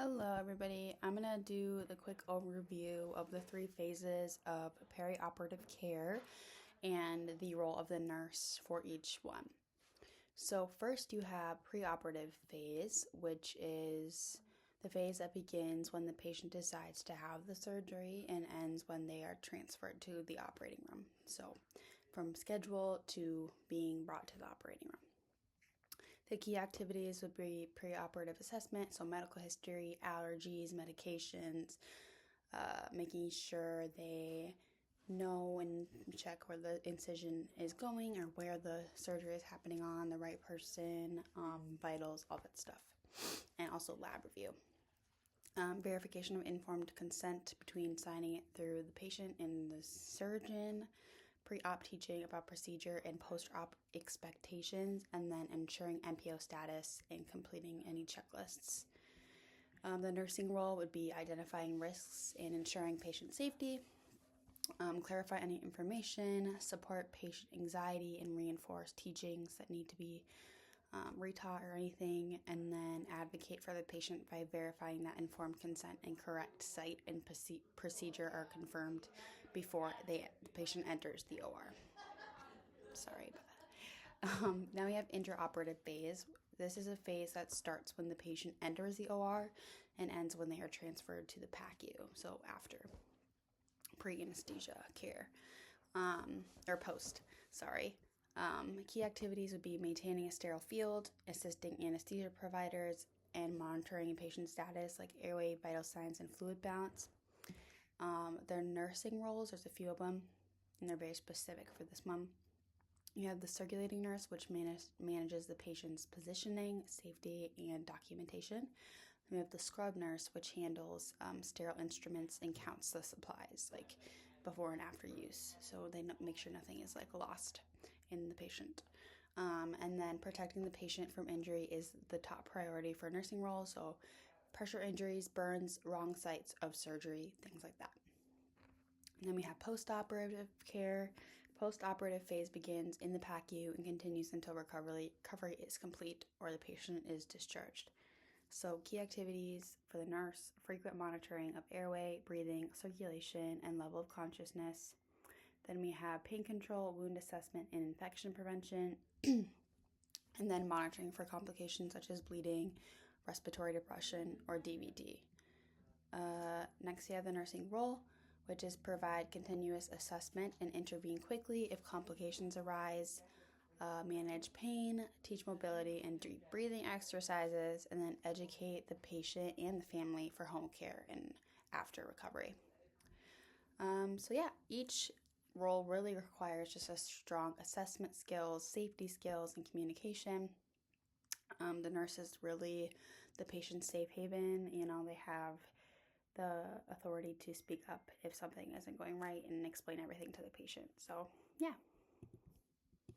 Hello, everybody. I'm going to do the quick overview of the 3 phases of perioperative care and the role of the nurse for each one. So, first, you have preoperative phase, which is the phase that begins when the patient decides to have the surgery and ends when they are transferred to the operating room. So, from schedule to being brought to the operating room. The key activities would be preoperative assessment, so medical history, allergies, medications, making sure they know and check where the incision is going or where the surgery is happening on, the right person, vitals, all that stuff, and also lab review. Verification of informed consent between signing it through the patient and the surgeon, pre-op teaching about procedure and post-op expectations, and then ensuring NPO status and completing any checklists. The nursing role would be identifying risks and ensuring patient safety, clarify any information, support patient anxiety, and reinforce teachings that need to be retaught or anything, and then advocate for the patient by verifying that informed consent and correct site and procedure are confirmed before the patient enters the OR. Sorry about that. Now we have intraoperative phase. This is a phase that starts when the patient enters the OR and ends when they are transferred to the PACU, so after pre-anesthesia care, or post, sorry. Key activities would be maintaining a sterile field, assisting anesthesia providers, and monitoring patient status like airway, vital signs, and fluid balance. Their nursing roles, there's a few of them, and they're very specific for this one. You have the circulating nurse, which manages the patient's positioning, safety, and documentation. We have the scrub nurse, which handles sterile instruments and counts the supplies, like before and after use, so they make sure nothing is lost in the patient. And then protecting the patient from injury is the top priority for nursing roles, so pressure injuries, burns, wrong sites of surgery, things like that. And then we have post-operative care. Post-operative phase begins in the PACU and continues until recovery is complete or the patient is discharged. So key activities for the nurse: frequent monitoring of airway, breathing, circulation, and level of consciousness. Then we have pain control, wound assessment, and infection prevention. And then monitoring for complications such as bleeding, respiratory depression, or DVT. Next, you have the nursing role, which is provide continuous assessment and intervene quickly if complications arise, manage pain, teach mobility and deep breathing exercises, and then educate the patient and the family for home care and after recovery. So each role really requires just a strong assessment skills, safety skills, and communication. The nurse is really the patient's safe haven. They have the authority to speak up if something isn't going right and explain everything to the patient. So, yeah.